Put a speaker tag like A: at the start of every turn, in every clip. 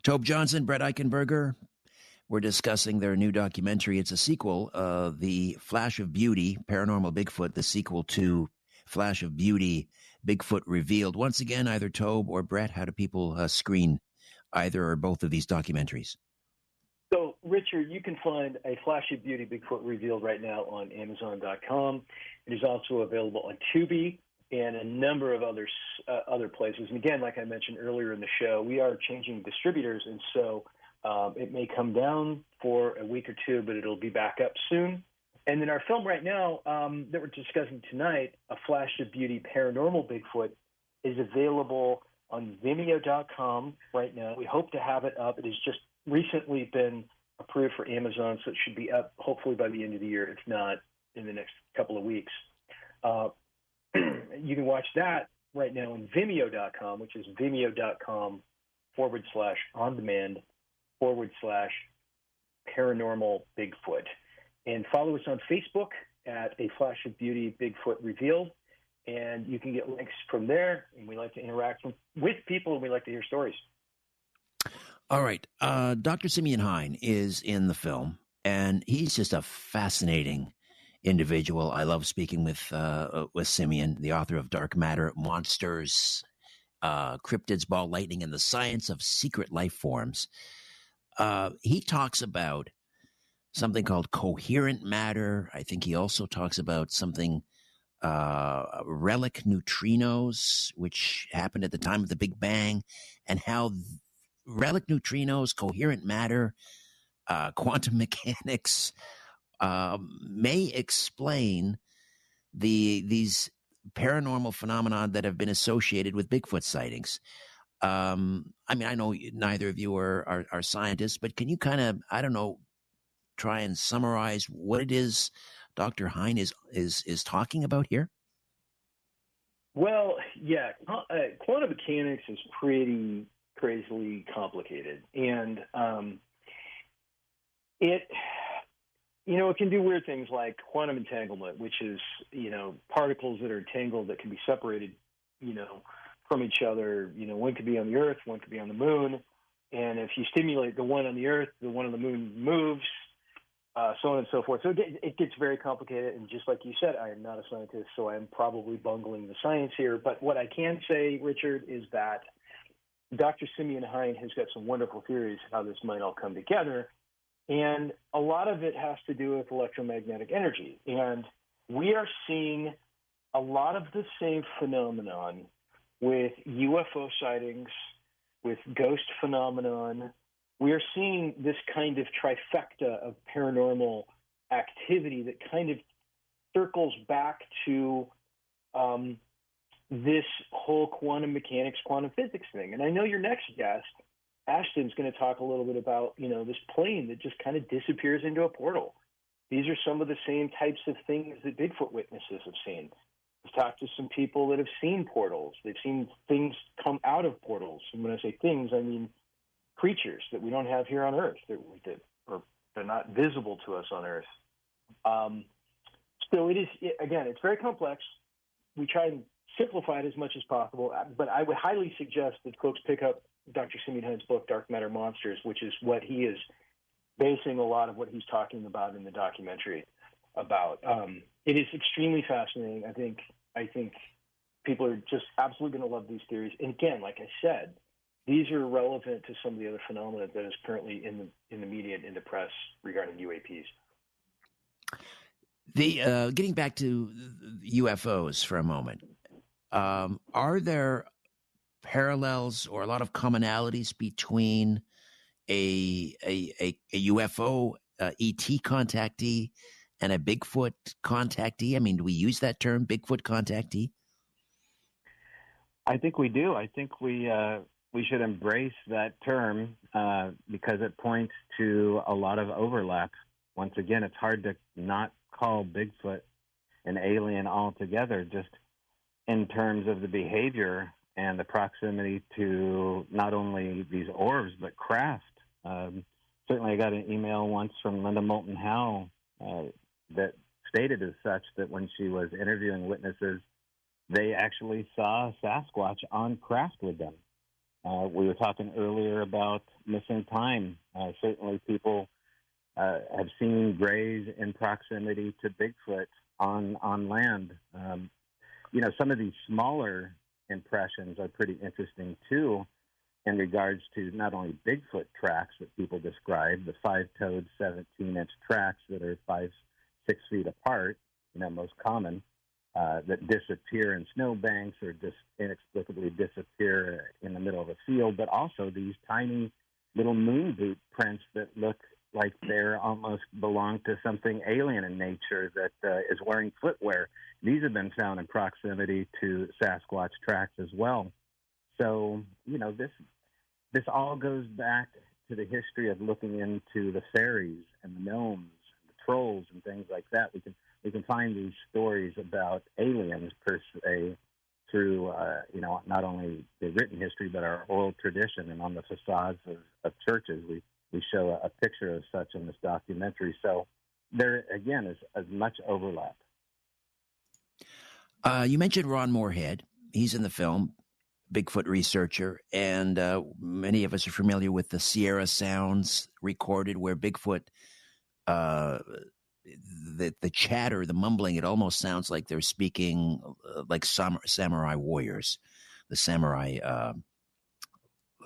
A: Tobe Johnson, Brett Eichenberger. We're discussing their new documentary. It's a sequel, The Flash of Beauty, Paranormal Bigfoot, the sequel to Flash of Beauty, Bigfoot Revealed. Once again, either Tobe or Brett, how do people screen either or both of these documentaries?
B: So, Richard, you can find A Flash of Beauty, Bigfoot Revealed right now on Amazon.com. It is also available on Tubi and a number of other places. And again, like I mentioned earlier in the show, we are changing distributors, and so it may come down for a week or two, but it'll be back up soon. And then our film right now that we're discussing tonight, A Flash of Beauty, Paranormal Bigfoot, is available on Vimeo.com right now. We hope to have it up. It has just recently been approved for Amazon, so it should be up hopefully by the end of the year, if not in the next couple of weeks. You can watch that right now on Vimeo.com, which is vimeo.com/on-demand/paranormal Bigfoot. And follow us on Facebook at A Flash of Beauty, Bigfoot Revealed. And you can get links from there. And we like to interact with people, and we like to hear stories.
A: All right. Dr. Simeon Hein is in the film, and he's just a fascinating individual. I love speaking with Simeon, the author of Dark Matter, Monsters, Cryptids, Ball Lightning, and the Science of Secret Life Forms. He talks about something called coherent matter. I think he also talks about something, relic neutrinos, which happened at the time of the Big Bang, and how relic neutrinos, coherent matter, quantum mechanics may explain these paranormal phenomena that have been associated with Bigfoot sightings. I mean, I know neither of you are scientists, but can you kind of, I don't know, try and summarize what it is Dr. Hein is talking about here?
B: Well, yeah, quantum mechanics is pretty crazily complicated, and it can do weird things like quantum entanglement, which is particles that are entangled that can be separated from each other. One could be on the Earth, one could be on the moon, and if you stimulate the one on the Earth, the one on the moon moves, so on and so forth. So it gets very complicated, and just like you said, I am not a scientist, so I am probably bungling the science here. But what I can say, Richard, is that Dr. Simeon Hein has got some wonderful theories how this might all come together, and a lot of it has to do with electromagnetic energy. And we are seeing a lot of the same phenomenon with UFO sightings, with ghost phenomenon. We are seeing this kind of trifecta of paranormal activity that kind of circles back to this whole quantum mechanics, quantum physics thing. And I know your next guest, Ashton's going to talk a little bit about, this plane that just kind of disappears into a portal. These are some of the same types of things that Bigfoot witnesses have seen. I've talked to some people that have seen portals. They've seen things come out of portals. And when I say things, I mean creatures that we don't have here on Earth, they're not visible to us on Earth. So it is, again, it's very complex. We try and simplify it as much as possible, but I would highly suggest that folks pick up Dr. Simeon Hein's book, Dark Matter Monsters, which is what he is basing a lot of what he's talking about in the documentary about. It is extremely fascinating. I think people are just absolutely going to love these theories. And again, like I said, these are relevant to some of the other phenomena that is currently in the media and in the press regarding UAPs.
A: Getting back to UFOs for a moment, are there parallels or a lot of commonalities between a UFO ET contactee and a Bigfoot contactee? I mean, do we use that term, Bigfoot contactee?
C: I think we do. I think we should embrace that term because it points to a lot of overlap. Once again, it's hard to not call Bigfoot an alien altogether, just in terms of the behavior and the proximity to not only these orbs, but craft. Certainly I got an email once from Linda Moulton Howe that stated as such that when she was interviewing witnesses, they actually saw Sasquatch on craft with them. We were talking earlier about missing time. Certainly, people have seen grays in proximity to Bigfoot on land. Some of these smaller impressions are pretty interesting too, in regards to not only Bigfoot tracks that people describe, the 5-toed, 17-inch tracks that are 5-6 feet apart, most common, that disappear in snowbanks or just inexplicably disappear in the middle of a field, but also these tiny little moon boot prints that look like they're almost belong to something alien in nature that is wearing footwear. These have been found in proximity to Sasquatch tracks as well. So, this all goes back to the history of looking into the fairies and the gnomes, and the trolls, and things like that. We can find these stories about aliens per se through not only the written history but our oral tradition. And on the facades of churches, we show a picture of such in this documentary. So there again is as much overlap.
A: You mentioned Ron Moorhead. He's in the film, Bigfoot researcher, and many of us are familiar with the Sierra Sounds recorded where Bigfoot, the chatter, the mumbling, it almost sounds like they're speaking like samurai warriors, the samurai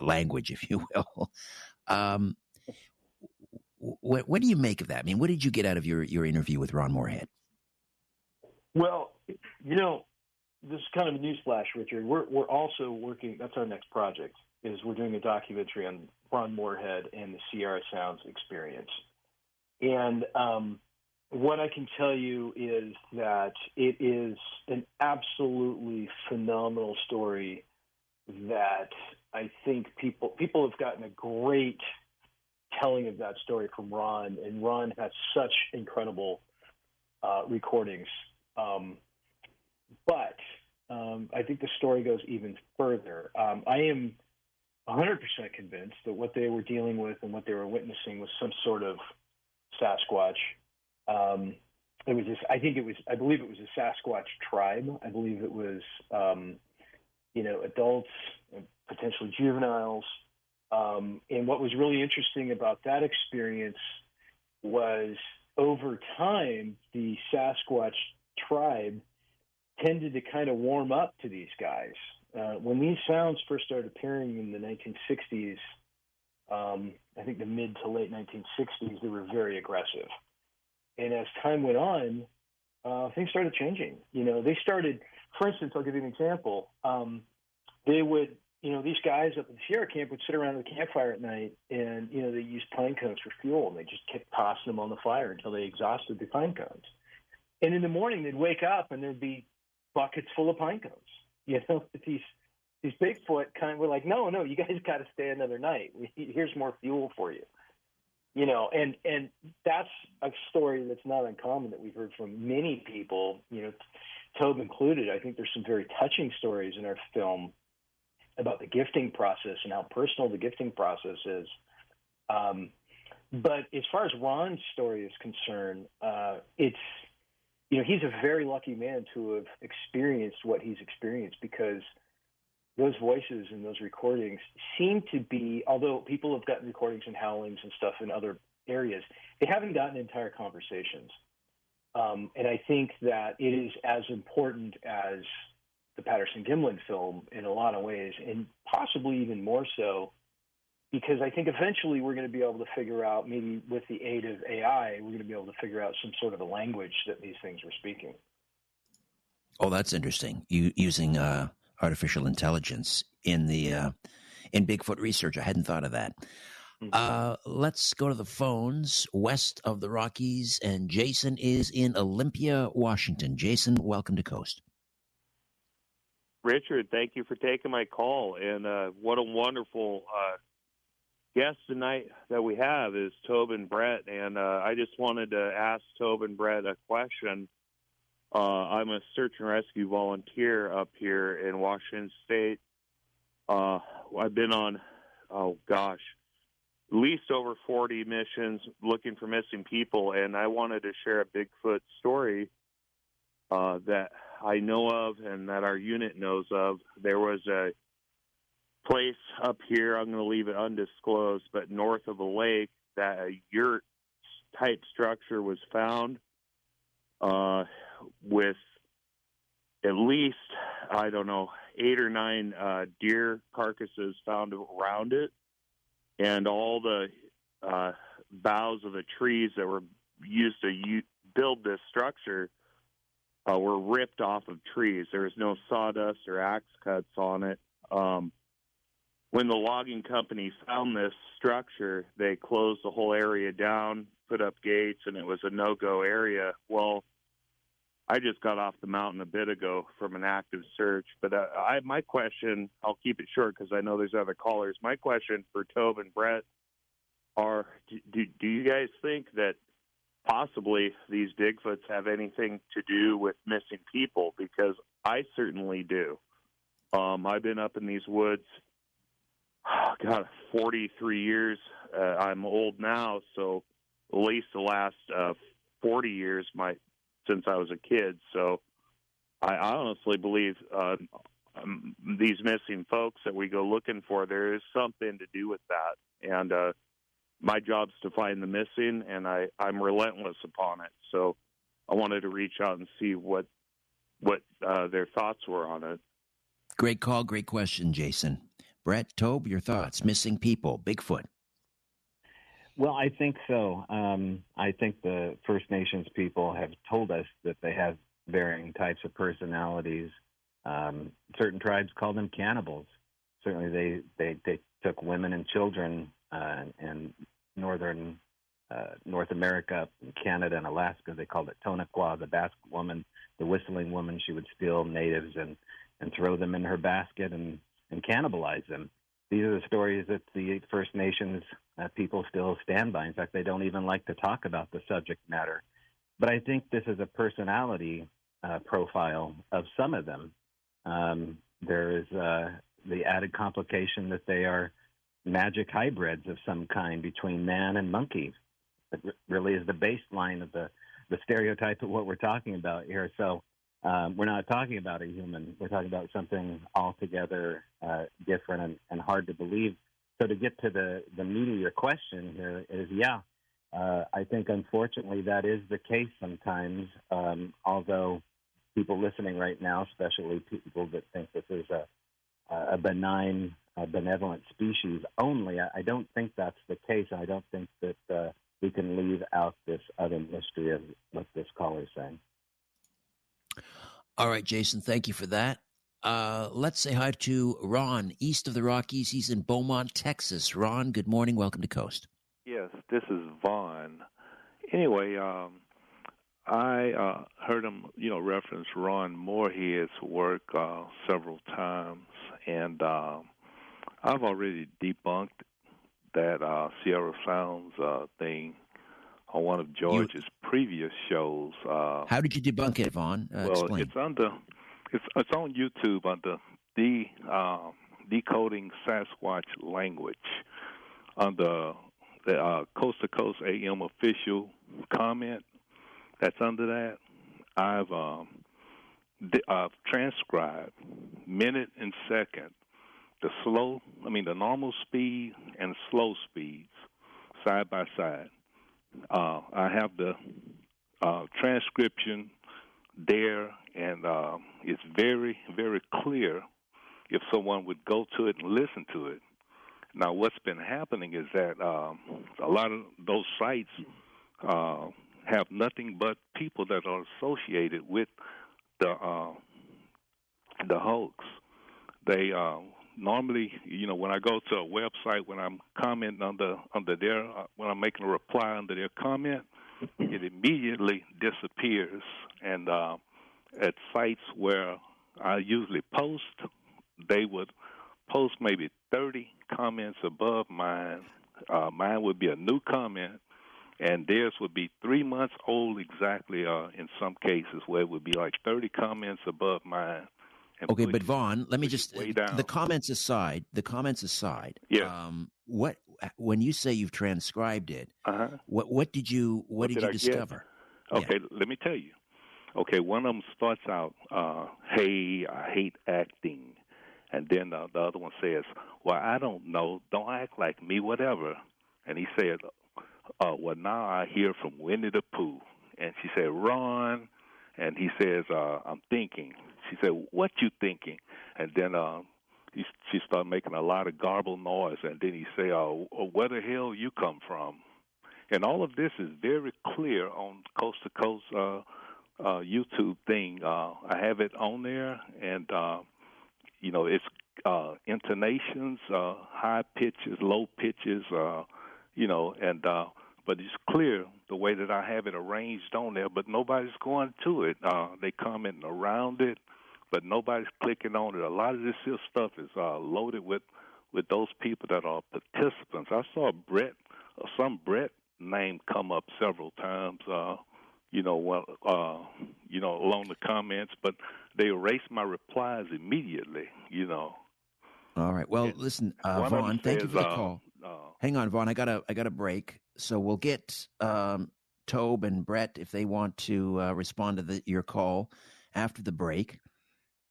A: language, if you will. What do you make of that? I mean, what did you get out of your interview with Ron Moorhead?
B: Well, this is kind of a newsflash, Richard. We're also working. That's our next project. We're doing a documentary on Ron Moorhead and the Sierra Sounds experience. And what I can tell you is that it is an absolutely phenomenal story that I think people have gotten a great telling of that story from Ron, and Ron has such incredible recordings. But I think the story goes even further. I am 100% convinced that what they were dealing with and what they were witnessing was some sort of Sasquatch. I believe it was a Sasquatch tribe. I believe it was, adults, potentially juveniles. And what was really interesting about that experience was over time, the Sasquatch tribe tended to kind of warm up to these guys. When these sounds first started appearing in the 1960s, I think the mid to late 1960s, they were very aggressive. And as time went on, things started changing. They started, for instance, I'll give you an example. They would, these guys up in the Sierra camp would sit around the campfire at night and, they used pine cones for fuel, and they just kept tossing them on the fire until they exhausted the pine cones. And in the morning, they'd wake up and there'd be buckets full of pine cones. These Bigfoot kind of were like, no, you guys got to stay another night. Here's more fuel for you. And that's a story that's not uncommon that we've heard from many people, Tobe included. I think there's some very touching stories in our film about the gifting process and how personal the gifting process is. But as far as Ron's story is concerned, he's a very lucky man to have experienced what he's experienced, because those voices and those recordings seem to be, although people have gotten recordings and howlings and stuff in other areas, they haven't gotten entire conversations. And I think that it is as important as the Patterson-Gimlin film in a lot of ways, and possibly even more so, because I think eventually we're going to be able to figure out, maybe with the aid of AI, we're going to be able to figure out some sort of a language that these things were speaking.
A: Oh, that's interesting. Using artificial intelligence in Bigfoot research. I hadn't thought of that. Let's go to the phones west of the Rockies, and Jason is in Olympia, Washington. Jason, welcome to Coast.
D: Richard, thank you for taking my call, and what a wonderful guest tonight that we have is Tobe and Brett, and I just wanted to ask Tobe and Brett a question. I'm a search and rescue volunteer up here in Washington State. I've been on, at least over 40 missions looking for missing people, and I wanted to share a Bigfoot story that I know of and that our unit knows of. There was a place up here, I'm going to leave it undisclosed, but north of a lake, that a yurt type structure was found with at least, I don't know, 8 or 9 deer carcasses found around it, and all the boughs of the trees that were used to build this structure were ripped off of trees. There was no sawdust or axe cuts on it. When the logging company found this structure, they closed the whole area down, put up gates, and it was a no-go area. Well, I just got off the mountain a bit ago from an active search, but my question, I'll keep it short because I know there's other callers. My question for Tobe and Brett are, do you guys think that possibly these Bigfoots have anything to do with missing people? Because I certainly do. I've been up in these woods, 43 years. I'm old now, so at least the last 40 years since I was a kid. So I honestly believe these missing folks that we go looking for, there is something to do with that. And my job's to find the missing, and I'm relentless upon it. So I wanted to reach out and see what their thoughts were on it.
A: Great call, great question, Jason. Brett, Tobe, your thoughts? Missing people, Bigfoot.
C: Well, I think so. I think the First Nations people have told us that they have varying types of personalities. Certain tribes call them cannibals. Certainly they took women and children in northern North America, Canada, and Alaska. They called it Tonaqua, the Basque woman, the whistling woman. She would steal natives and throw them in her basket and cannibalize them. These are the stories that the First Nations people still stand by. In fact, they don't even like to talk about the subject matter. But I think this is a personality profile of some of them. There is the added complication that they are magic hybrids of some kind between man and monkey. It really is the baseline of the stereotype of what we're talking about here. So we're not talking about a human. We're talking about something altogether different and hard to believe. So to get to the meat of your question here is, I think unfortunately that is the case sometimes, although people listening right now, especially people that think this is a benign, benevolent species only, I don't think that's the case. I don't think that we can leave out this other mystery of what this caller is saying.
A: All right, Jason, thank you for that. Let's say hi to Ron, east of the Rockies. He's in Beaumont, Texas. Ron, good morning. Welcome to Coast.
E: Yes, this is Vaughn. Anyway, I heard him, reference Ron Moorhead's work several times, and I've already debunked that Sierra Sounds thing on one of George's previous shows.
A: How did you debunk it, Vaughn? Explain.
E: It's on YouTube under Decoding Sasquatch Language under the Coast to Coast AM official comment that's under that. I've transcribed minute and second the normal speed and slow speeds side by side. I have the transcription there, and it's very, very clear if someone would go to it and listen to it. Now, what's been happening is that a lot of those sites have nothing but people that are associated with the hoax. They normally, when I go to a website, when I'm commenting under their, when I'm making a reply under their comment, it immediately disappears. And at sites where I usually post, they would post maybe 30 comments above mine. Mine would be a new comment, and theirs would be 3 months old exactly, in some cases, where it would be like 30 comments above mine.
A: Okay, but Vaughn, let me just, the comments aside,
E: yeah.
A: When you say you've transcribed it, what did you discover?
E: Okay, Let me tell you. Okay, one of them starts out, hey, I hate acting. And then the other one says, well, I don't know. Don't act like me, whatever. And he said, well, now I hear from Winnie the Pooh. And she said, Ron. And he says, I'm thinking. She said, what you thinking? And then she started making a lot of garbled noise. And then he said, where the hell you come from? And all of this is very clear on Coast to Coast YouTube thing. I have it on there, and it's intonations, high pitches, low pitches, and but it's clear the way that I have it arranged on there. But nobody's going to it. They commenting around it, but nobody's clicking on it. A lot of this here stuff is loaded with those people that are participants. I saw some Brett name come up several times. Along the comments, but they erased my replies immediately,
A: All right. Well, listen, Vaughn, thank you for the call. Hang on, Vaughn. I got a break, so we'll get Tobe and Brett if they want to respond to your call after the break,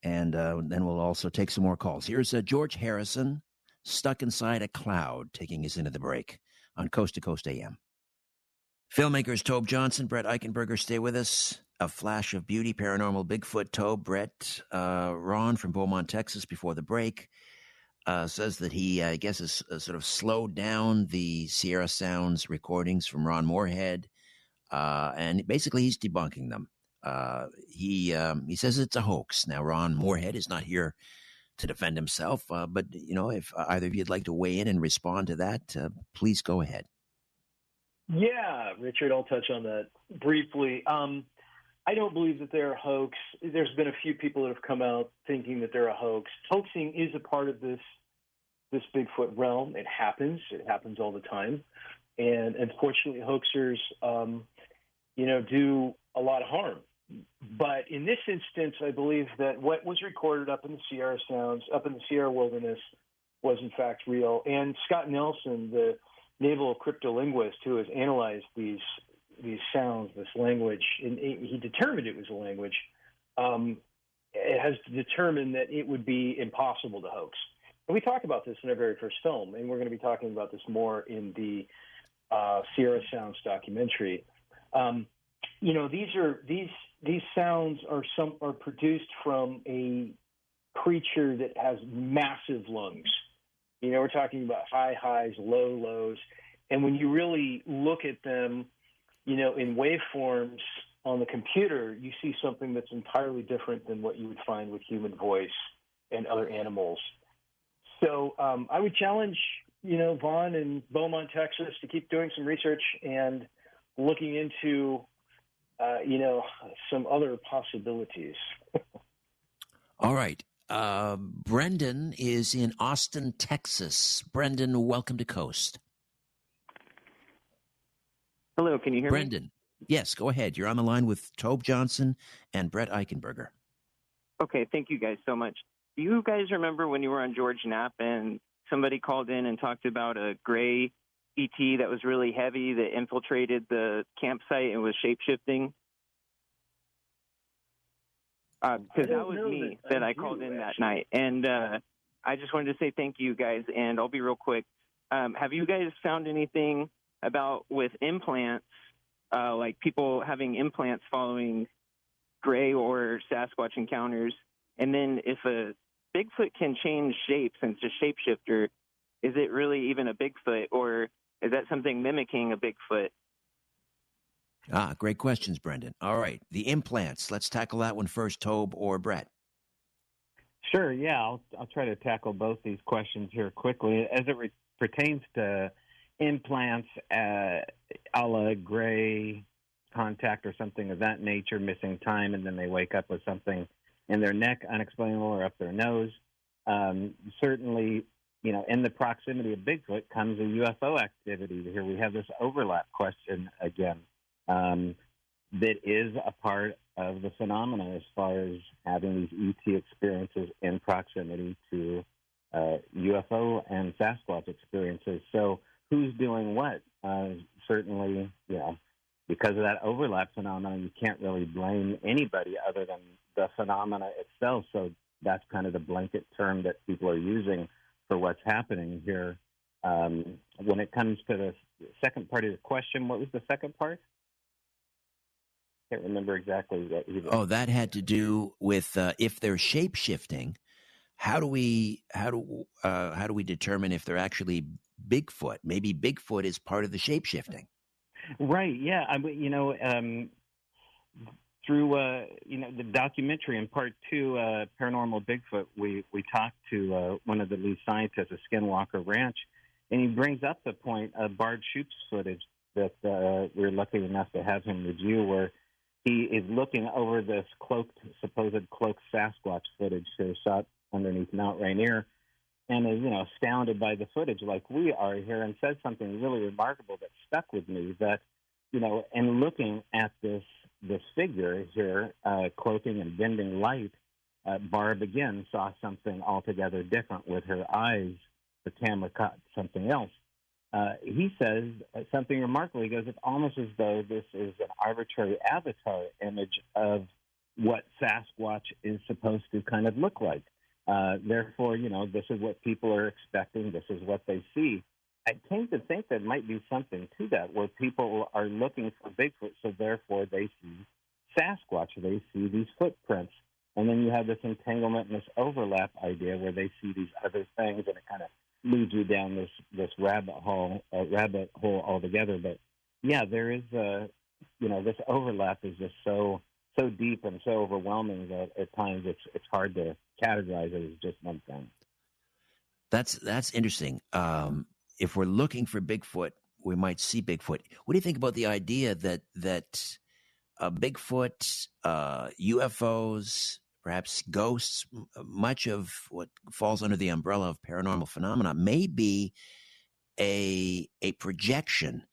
A: and then we'll also take some more calls. Here's George Harrison, Stuck Inside a Cloud, taking us into the break on Coast to Coast AM. Filmmakers Tobe Johnson, Brett Eichenberger, stay with us. A Flash of Beauty, Paranormal Bigfoot. Tobe, Brett, Ron from Beaumont, Texas, before the break, says that he, I guess, has sort of slowed down the Sierra Sounds recordings from Ron Moorhead, and basically he's debunking them. He says it's a hoax. Now, Ron Moorhead is not here to defend himself, but, if either of you'd like to weigh in and respond to that, please go ahead.
B: Yeah, Richard, I'll touch on that briefly. I don't believe that they're a hoax. There's been a few people that have come out thinking that they're a hoax. Hoaxing is a part of this Bigfoot realm. It happens. It happens all the time. And unfortunately, hoaxers, do a lot of harm. But in this instance, I believe that what was recorded up in the Sierra Sounds, up in the Sierra Wilderness, was in fact real. And Scott Nelson, the naval cryptolinguist who has analyzed these sounds, this language, and he determined it was a language, it has determined that it would be impossible to hoax. And we talk about this in our very first film, and we're going to be talking about this more in the Sierra Sounds documentary. These sounds are produced from a creature that has massive lungs. We're talking about high highs, low lows. And when you really look at them, in waveforms on the computer, you see something that's entirely different than what you would find with human voice and other animals. So I would challenge, Vaughn and Beaumont, Texas, to keep doing some research and looking into, some other possibilities.
A: All right. Brendan is in Austin, Texas. Brendan, welcome to Coast.
F: Hello, can you hear me?
A: Brendan, yes, go ahead. You're on the line with Tobe Johnson and Brett Eichenberger.
F: Okay, thank you guys so much. Do you guys remember when you were on George Knapp and somebody called in and talked about a gray ET that was really heavy that infiltrated the campsite and was shape-shifting? Because that was me that I called in that night. And I just wanted to say thank you guys, and I'll be real quick. Have you guys found anything about with implants, like people having implants following gray or Sasquatch encounters? And then if a Bigfoot can change shapes and it's a shapeshifter, is it really even a Bigfoot, or is that something mimicking a Bigfoot?
A: Great questions, Brendan. All right, the implants. Let's tackle that one first, Tobe or Brett.
C: Sure, yeah. I'll try to tackle both these questions here quickly. As it pertains to implants, a la gray contact or something of that nature, missing time, and then they wake up with something in their neck, unexplainable, or up their nose. Certainly, in the proximity of Bigfoot comes a UFO activity. Here we have this overlap question again. That is a part of the phenomena as far as having these ET experiences in proximity to UFO and Sasquatch experiences. So who's doing what? Certainly, because of that overlap phenomenon, you can't really blame anybody other than the phenomena itself. So that's kind of the blanket term that people are using for what's happening here. When it comes to the second part of the question, what was the second part? Can't remember exactly what either.
A: Oh, that had to do with if they're shape shifting. How do we determine if they're actually Bigfoot? Maybe Bigfoot is part of the shape shifting.
C: Right. Yeah. Through the documentary in part 2, Paranormal Bigfoot, we talked to one of the lead scientists at Skinwalker Ranch, and he brings up the point of Bart Shoop's footage that we're lucky enough to have him review, where he is looking over this supposed cloaked Sasquatch footage shot underneath Mount Rainier, and is astounded by the footage like we are here, and said something really remarkable that stuck with me. That and looking at this figure here, cloaking and bending light, Barb again saw something altogether different with her eyes. The camera caught something else. He says something remarkable. He goes, it's almost as though this is an arbitrary avatar image of what Sasquatch is supposed to kind of look like. Therefore, this is what people are expecting. This is what they see. I tend to think there might be something to that, where people are looking for Bigfoot, so therefore they see Sasquatch. They see these footprints. And then you have this entanglement and this overlap idea where they see these other things, and it kind of leads you down this rabbit hole altogether. But yeah, there is this overlap is just so deep and so overwhelming that at times it's hard to categorize it as just one thing.
A: That's interesting. If we're looking for Bigfoot, we might see Bigfoot. What do you think about the idea that Bigfoot, UFOs, perhaps ghosts, much of what falls under the umbrella of paranormal phenomena may be a projection,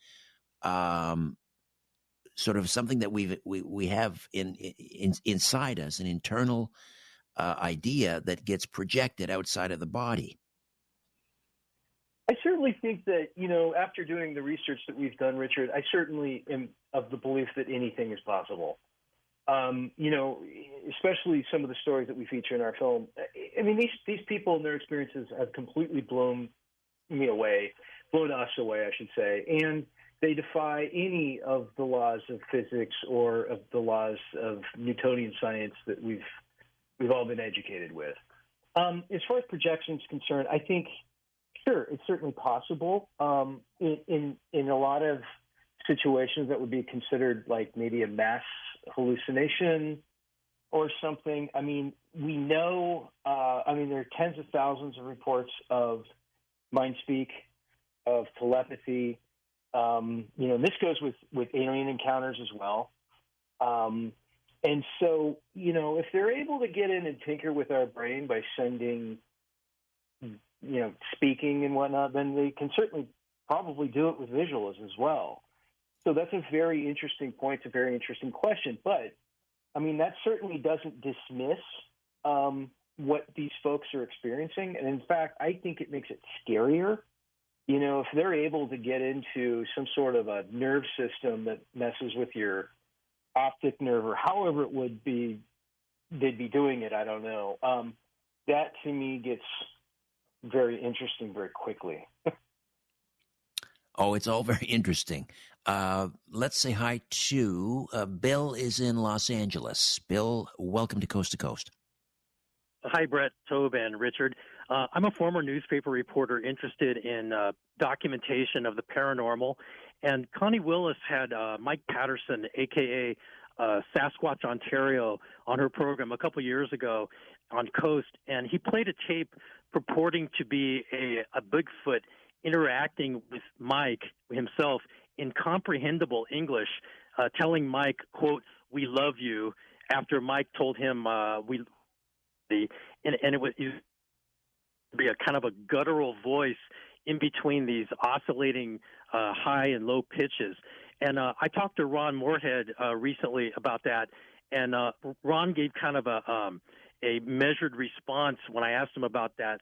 A: sort of something that we have inside us, an internal idea that gets projected outside of the body?
B: I certainly think that, after doing the research that we've done, Richard, I certainly am of the belief that anything is possible. Especially some of the stories that we feature in our film. I mean, these people and their experiences have completely blown us away, I should say. And they defy any of the laws of physics or of the laws of Newtonian science that we've all been educated with. As far as projection is concerned, I think, sure, it's certainly possible. In a lot of situations that would be considered like maybe a mass hallucination or something. I mean, we know, there are tens of thousands of reports of mind speak, of telepathy. And this goes with alien encounters as well. And so, if they're able to get in and tinker with our brain by sending, speaking and whatnot, then they can certainly probably do it with visuals as well. So that's a very interesting point. It's a very interesting question. But, that certainly doesn't dismiss what these folks are experiencing. And in fact, I think it makes it scarier. If they're able to get into some sort of a nerve system that messes with your optic nerve or however it would be, they'd be doing it, I don't know. That to me gets very interesting very quickly.
A: Oh, it's all very interesting. Let's say hi to Bill is in Los Angeles. Bill, welcome to Coast to Coast.
G: Hi, Brett, Tobe, and Richard. I'm a former newspaper reporter interested in documentation of the paranormal. And Connie Willis had Mike Patterson, a.k.a. Sasquatch Ontario, on her program a couple years ago on Coast. And he played a tape purporting to be a Bigfoot interacting with Mike himself in comprehensible English, telling Mike, quote, "We love you," after Mike told him and it would be a kind of a guttural voice in between these oscillating high and low pitches. And I talked to Ron Moorhead recently about that, and Ron gave kind of a measured response when I asked him about that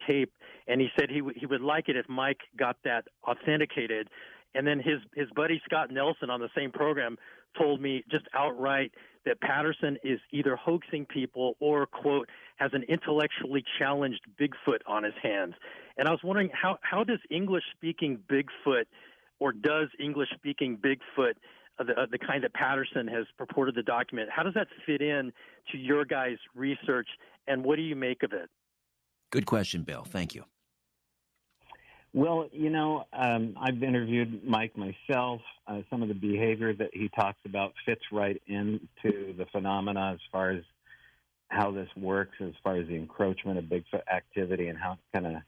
G: tape, and he said he would like it if Mike got that authenticated. And then his buddy Scott Nelson on the same program told me just outright that Patterson is either hoaxing people or, quote, has an intellectually challenged Bigfoot on his hands. And I was wondering, how does English-speaking Bigfoot, or does English-speaking Bigfoot, the kind that Patterson has purported to document, how does that fit in to your guys' research, and what do you make of it?
A: Good question, Bill. Thank you.
C: Well, I've interviewed Mike myself. Some of the behavior that he talks about fits right into the phenomena as far as how this works, as far as the encroachment of Bigfoot activity and how it kind of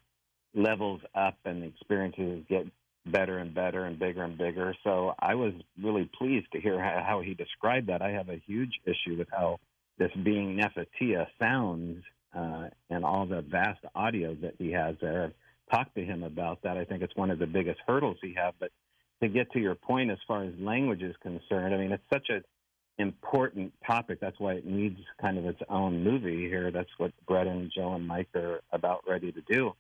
C: levels up and the experiences get better and better and bigger. So I was really pleased to hear how he described that. I have a huge issue with how this being Nefertia sounds and all the vast audio that he has there. I've talked to him about that. I think it's one of the biggest hurdles he has. But to get to your point as far as language is concerned, I mean, it's such an important topic. That's why it needs kind of its own movie here. That's what Brett and Joe and Mike are about ready to do.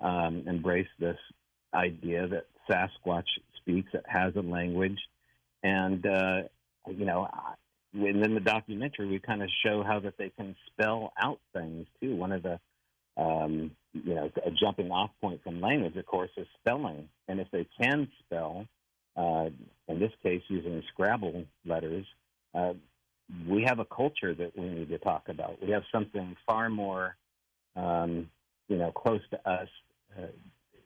C: Embrace this idea that Sasquatch speaks, it has a language. And, within the documentary, we kind of show how that they can spell out things, too. One of the, a jumping off point from language, of course, is spelling. And if they can spell, in this case, using Scrabble letters, we have a culture that we need to talk about. We have something far more, close to us.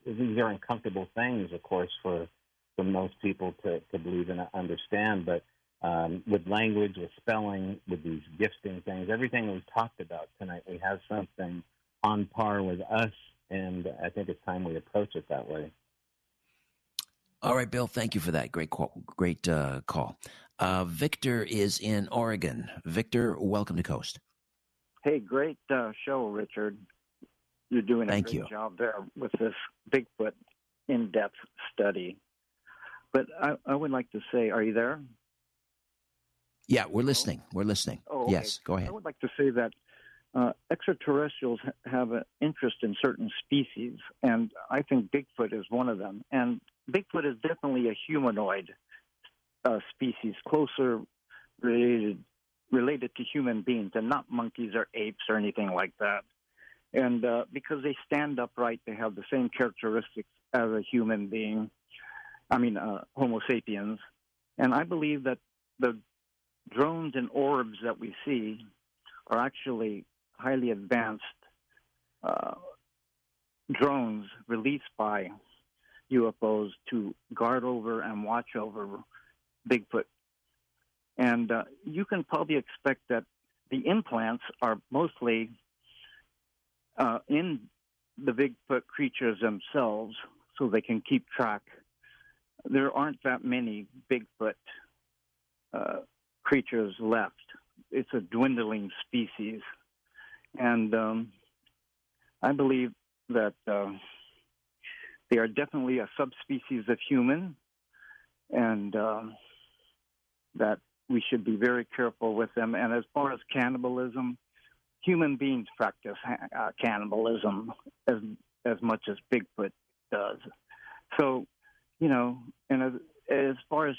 C: These are uncomfortable things, of course, for most people to believe and understand. But with language, with spelling, with these gifting things, everything we've talked about tonight, we have something on par with us, and I think it's time we approach it that way.
A: All right, Bill, thank you for that. Great call. Victor is in Oregon. Victor, welcome to Coast.
H: Hey, great show, Richard. You're doing a great job there with this Bigfoot in-depth study. But I would like to say, are you there?
A: Yeah, we're listening.
H: Oh, okay.
A: Yes, go ahead.
H: I would like to say that extraterrestrials have an interest in certain species, and I think Bigfoot is one of them. And Bigfoot is definitely a humanoid species, closer related to human beings, and not monkeys or apes or anything like that. And because they stand upright, they have the same characteristics as a human being. Homo sapiens. And I believe that the drones and orbs that we see are actually highly advanced drones released by UFOs to guard over and watch over Bigfoot. And you can probably expect that the implants are mostly in the Bigfoot creatures themselves so they can keep track. There aren't that many Bigfoot creatures left. It's a dwindling species. And I believe that they are definitely a subspecies of human, and that we should be very careful with them. And as far as cannibalism, human beings practice cannibalism as much as Bigfoot does. So, and as far as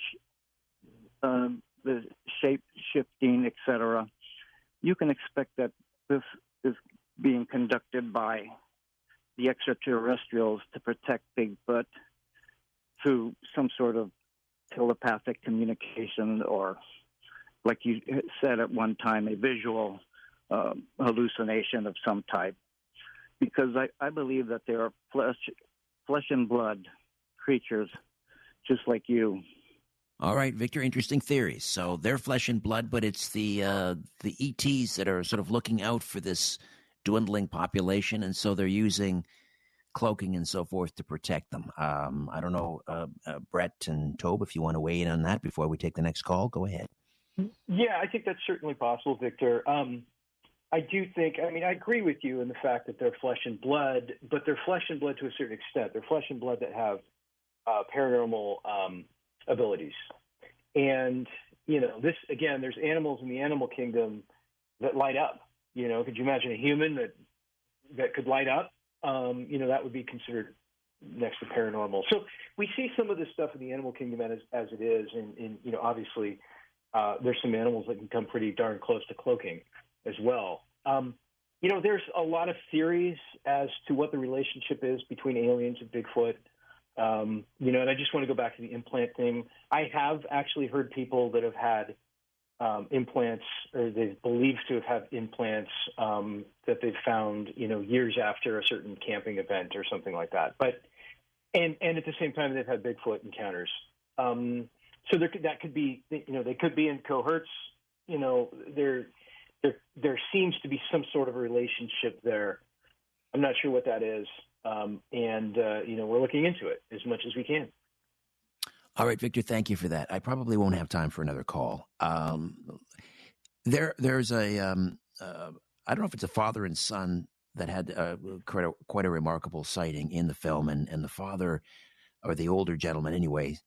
H: the shape shifting, etc., you can expect that this is being conducted by the extraterrestrials to protect Bigfoot through some sort of telepathic communication, or, like you said at one time, a visual hallucination of some type. Because I believe that they are flesh and blood creatures, just like you.
A: All right, Victor, interesting theories. So they're flesh and blood, but it's the ETs that are sort of looking out for this dwindling population, and so they're using cloaking and so forth to protect them. I don't know, Brett and Tobe, if you want to weigh in on that before we take the next call, go ahead.
B: Yeah, I think that's certainly possible, Victor. I do think, I agree with you in the fact that they're flesh and blood, but they're flesh and blood to a certain extent. They're flesh and blood that have paranormal abilities. And, this, again, there's animals in the animal kingdom that light up. Could you imagine a human that could light up? That would be considered next to paranormal. So we see some of this stuff in the animal kingdom as it is. And obviously, there's some animals that can come pretty darn close to cloaking as well. There's a lot of theories as to what the relationship is between aliens and Bigfoot. And I just want to go back to the implant thing. I have actually heard people that have had implants, or they believe to have had implants that they've found, years after a certain camping event or something like that. But and at the same time, they've had Bigfoot encounters. So that could be, they could be in cohorts. There seems to be some sort of a relationship there. I'm not sure what that is. We're looking into it as much as we can.
A: All right, Victor, thank you for that. I probably won't have time for another call. There's a, I don't know if it's a father and son that had quite a remarkable sighting in the film, and the father, or the older gentleman anyway,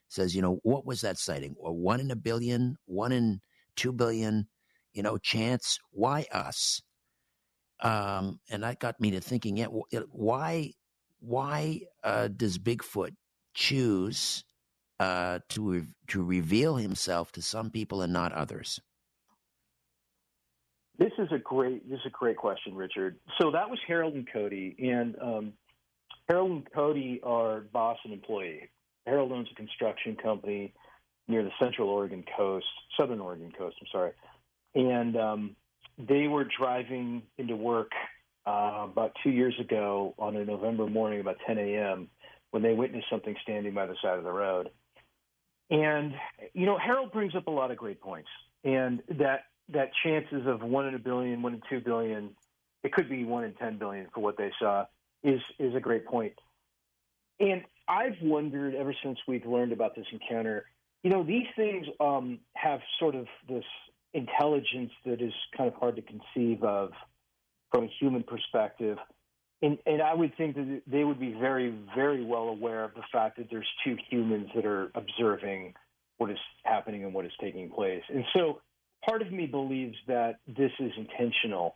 A: says, what was that sighting? 1 in a billion, 1 in 2 billion, chance? Why us? And that got me to thinking, why does Bigfoot choose to reveal himself to some people and not others?
B: This is a great question, Richard. So that was Harold and Cody, and Harold and Cody are boss and employee. Harold owns a construction company near the southern Oregon coast, and they were driving into work about 2 years ago on a November morning, about 10 a.m., when they witnessed something standing by the side of the road. And, Harold brings up a lot of great points, and that chances of 1 in a billion, 1 in 2 billion, it could be 1 in 10 billion for what they saw, is a great point. And I've wondered ever since we've learned about this encounter, these things have sort of this intelligence that is kind of hard to conceive of from a human perspective. And I would think that they would be very, very well aware of the fact that there's two humans that are observing what is happening and what is taking place. And so part of me believes that this is intentional.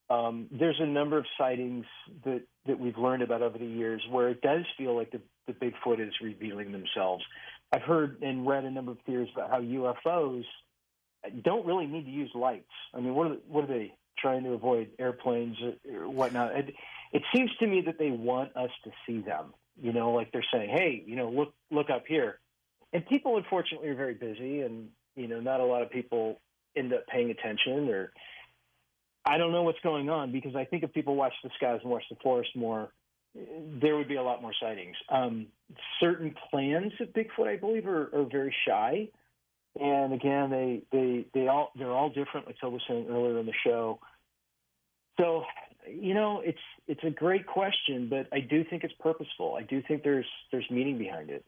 B: There's a number of sightings that we've learned about over the years where it does feel like the Bigfoot is revealing themselves. I've heard and read a number of theories about how UFOs don't really need to use lights. I mean, what are they trying to avoid? Airplanes or whatnot? It seems to me that they want us to see them, like they're saying, hey, look up here. And people, unfortunately, are very busy, and, not a lot of people end up paying attention, or I don't know what's going on, because I think if people watch the skies and watch the forest more, there would be a lot more sightings. Certain clans of Bigfoot, I believe, are very shy. And again, they're all different, like Phil was saying earlier in the show. So, it's a great question, but I do think it's purposeful. I do think there's meaning behind it.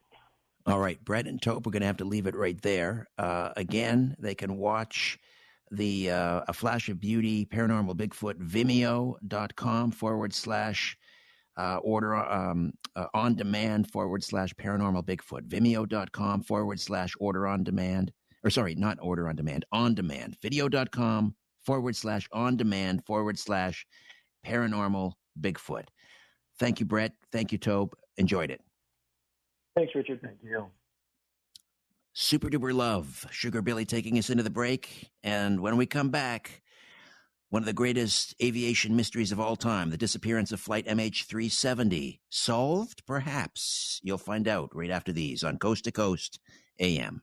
A: All right, Brett and Tope, we're going to have to leave it right there. Again, they can watch the A Flash of Beauty Paranormal Bigfoot, Vimeo.com / order on demand / paranormal Bigfoot, Vimeo.com / order on demand, or sorry, not order on demand, on demand, video.com / on demand / paranormal Bigfoot. Thank you, Brett. Thank you, Tope. Enjoyed it.
B: Thanks, Richard. Thank you.
A: Super duper love. Sugar Billy taking us into the break. And when we come back, one of the greatest aviation mysteries of all time, the disappearance of flight MH370. Solved? Perhaps. You'll find out right after these on Coast to Coast AM.